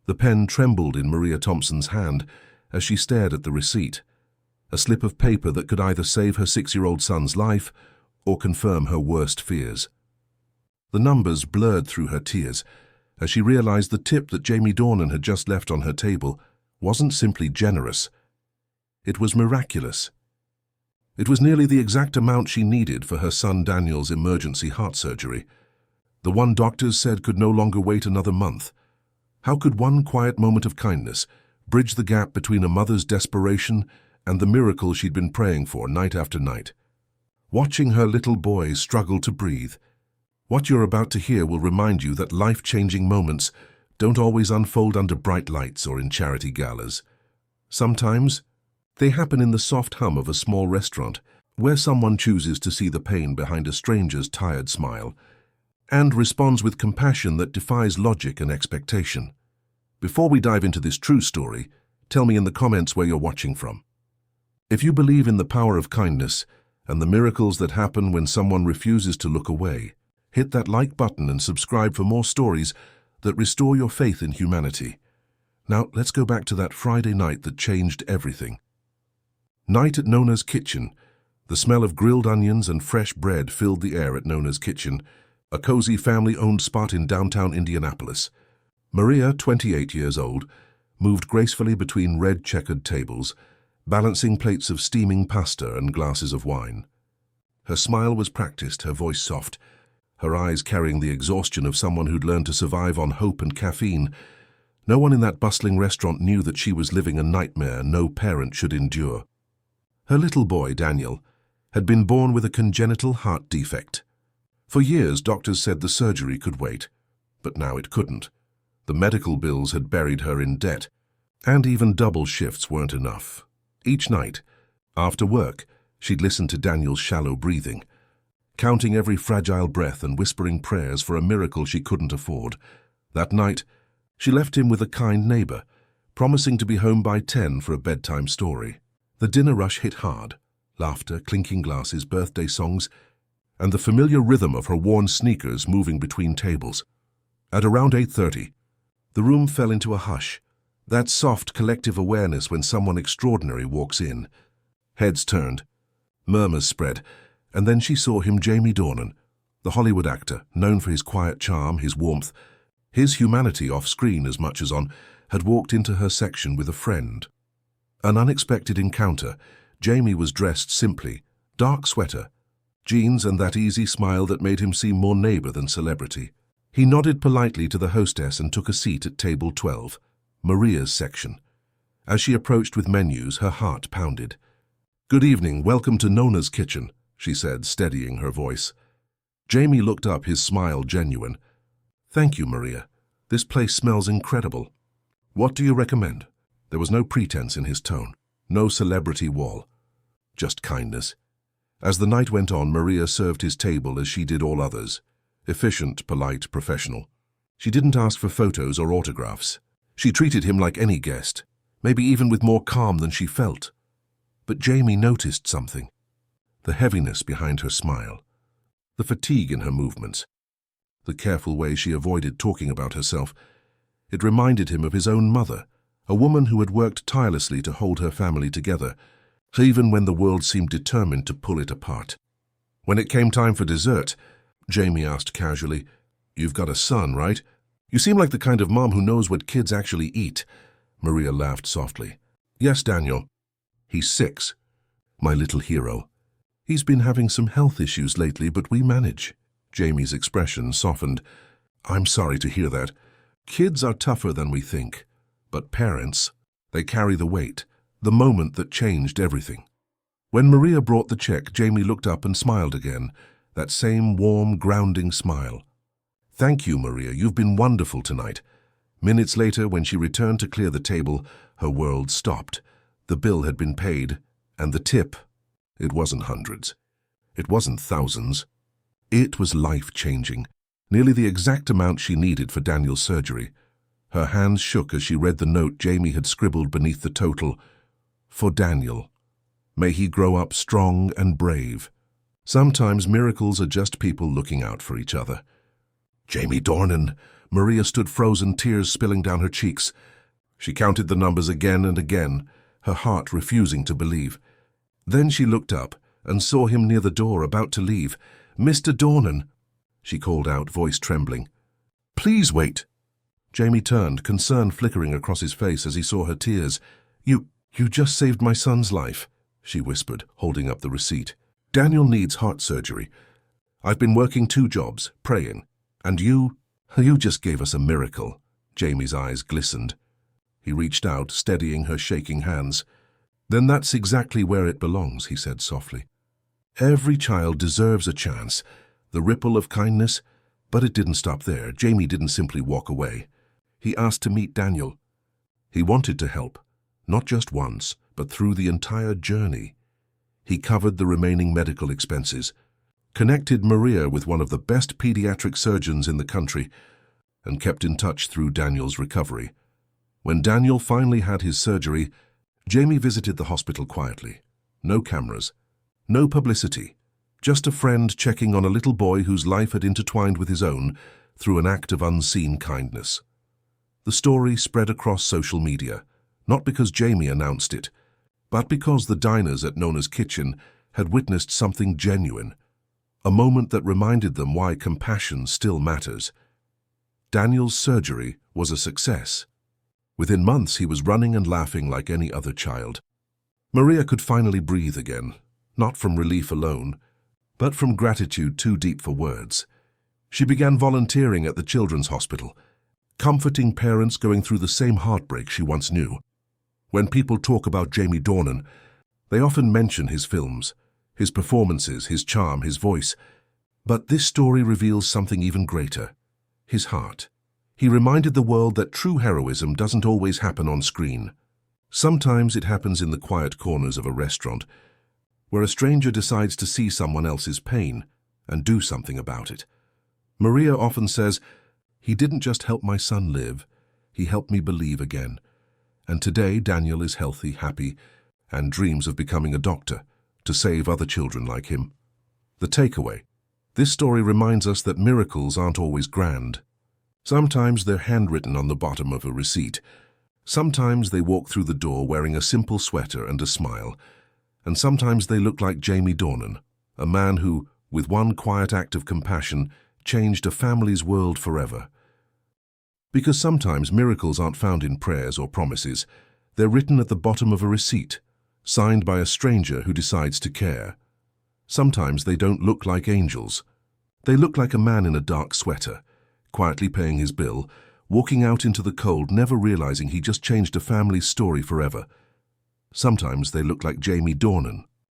The pen trembled in Maria Thompson's hand as she stared at the receipt, a slip of paper that could either save her 6-year-old son's life or confirm her worst fears. The numbers blurred through her tears as she realized the tip that Jamie Dornan had just left on her table wasn't simply generous. It was miraculous. It was nearly the exact amount she needed for her son Daniel's emergency heart surgery, the one doctors said could no longer wait another month. How could one quiet moment of kindness bridge the gap between a mother's desperation and the miracle she'd been praying for night after night? Watching her little boy struggle to breathe. What you're about to hear will remind you that life-changing moments don't always unfold under bright lights or in charity galas. Sometimes, they happen in the soft hum of a small restaurant where someone chooses to see the pain behind a stranger's tired smile and responds with compassion that defies logic and expectation. Before we dive into this true story, tell me in the comments where you're watching from. If you believe in the power of kindness and the miracles that happen when someone refuses to look away, hit that like button and subscribe for more stories that restore your faith in humanity. Now, let's go back to that Friday night that changed everything. Night at Nona's kitchen. The smell of grilled onions and fresh bread filled the air at Nona's kitchen, a cozy family-owned spot in downtown Indianapolis. Maria, 28 years old, moved gracefully between red-checkered tables, balancing plates of steaming pasta and glasses of wine. Her smile was practiced, her voice soft, her eyes carrying the exhaustion of someone who'd learned to survive on hope and caffeine. No one in that bustling restaurant knew that she was living a nightmare no parent should endure. Her little boy, Daniel, had been born with a congenital heart defect. For years, doctors said the surgery could wait, but now it couldn't. The medical bills had buried her in debt, and even double shifts weren't enough. Each night, after work, she'd listen to Daniel's shallow breathing, counting every fragile breath and whispering prayers for a miracle she couldn't afford. That night, she left him with a kind neighbor, promising to be home by 10 for a bedtime story. The dinner rush hit hard, laughter, clinking glasses, birthday songs, and the familiar rhythm of her worn sneakers moving between tables. At around 8:30, the room fell into a hush, that soft collective awareness when someone extraordinary walks in. Heads turned, murmurs spread, and then she saw him, Jamie Dornan, the Hollywood actor, known for his quiet charm, his warmth, his humanity off-screen as much as on, had walked into her section with a friend. An unexpected encounter. Jamie was dressed simply, dark sweater, jeans and that easy smile that made him seem more neighbor than celebrity. He nodded politely to the hostess and took a seat at table 12, Maria's section. As she approached with menus, her heart pounded. "Good evening, welcome to Nona's kitchen," she said, steadying her voice. Jamie looked up, his smile genuine. "Thank you, Maria. This place smells incredible. What do you recommend?" There was no pretense in his tone, no celebrity wall, just kindness. As the night went on, Maria served his table as she did all others, efficient, polite, professional. She didn't ask for photos or autographs. She treated him like any guest, maybe even with more calm than she felt. But Jamie noticed something. The heaviness behind her smile, the fatigue in her movements, the careful way she avoided talking about herself. It reminded him of his own mother, a woman who had worked tirelessly to hold her family together, even when the world seemed determined to pull it apart. When it came time for dessert, Jamie asked casually, "You've got a son, right? You seem like the kind of mom who knows what kids actually eat." Maria laughed softly. "Yes, Daniel. He's 6. My little hero. He's been having some health issues lately, but we manage." Jamie's expression softened. "I'm sorry to hear that. Kids are tougher than we think. But parents, they carry the weight, the moment that changed everything." When Maria brought the check, Jamie looked up and smiled again, that same warm, grounding smile. "Thank you, Maria. You've been wonderful tonight." Minutes later, when she returned to clear the table, her world stopped. The bill had been paid, and the tip, it wasn't hundreds. It wasn't thousands. It was life-changing, nearly the exact amount she needed for Daniel's surgery. Her hands shook as she read the note Jamie had scribbled beneath the total. "For Daniel. May he grow up strong and brave." Sometimes miracles are just people looking out for each other. "Jamie Dornan, Maria stood frozen, tears spilling down her cheeks. She counted the numbers again and again, her heart refusing to believe. Then she looked up and saw him near the door, about to leave. "Mr. Dornan," she called out, voice trembling. "Please wait." Jamie turned, concern flickering across his face as he saw her tears. You just saved my son's life," she whispered, holding up the receipt. "Daniel needs heart surgery. I've been working 2 jobs, praying. And you just gave us a miracle." Jamie's eyes glistened. He reached out, steadying her shaking hands. "Then that's exactly where it belongs," he said softly. "Every child deserves a chance, the ripple of kindness." But it didn't stop there. Jamie didn't simply walk away. He asked to meet Daniel. He wanted to help, not just once, but through the entire journey. He covered the remaining medical expenses, connected Maria with one of the best pediatric surgeons in the country, and kept in touch through Daniel's recovery. When Daniel finally had his surgery, Jamie visited the hospital quietly. No cameras, no publicity, just a friend checking on a little boy whose life had intertwined with his own through an act of unseen kindness. The story spread across social media, not because Jamie announced it, but because the diners at Nona's kitchen had witnessed something genuine, a moment that reminded them why compassion still matters. Daniel's surgery was a success. Within months, he was running and laughing like any other child. Maria could finally breathe again, not from relief alone, but from gratitude too deep for words. She began volunteering at the children's hospital, comforting parents going through the same heartbreak she once knew. When people talk about Jamie Dornan, they often mention his films, his performances, his charm, his voice. But this story reveals something even greater: his heart. He reminded the world that true heroism doesn't always happen on screen. Sometimes it happens in the quiet corners of a restaurant, where a stranger decides to see someone else's pain and do something about it. Maria often says, "He didn't just help my son live, he helped me believe again." And today Daniel is healthy, happy, and dreams of becoming a doctor to save other children like him. The takeaway: this story reminds us that miracles aren't always grand. Sometimes they're handwritten on the bottom of a receipt. Sometimes they walk through the door wearing a simple sweater and a smile. And sometimes they look like Jamie Dornan, a man who, with one quiet act of compassion, changed a family's world forever. Because sometimes miracles aren't found in prayers or promises. They're written at the bottom of a receipt, signed by a stranger who decides to care. Sometimes they don't look like angels. They look like a man in a dark sweater, quietly paying his bill, walking out into the cold, never realizing he just changed a family's story forever. Sometimes they look like Jamie Dornan,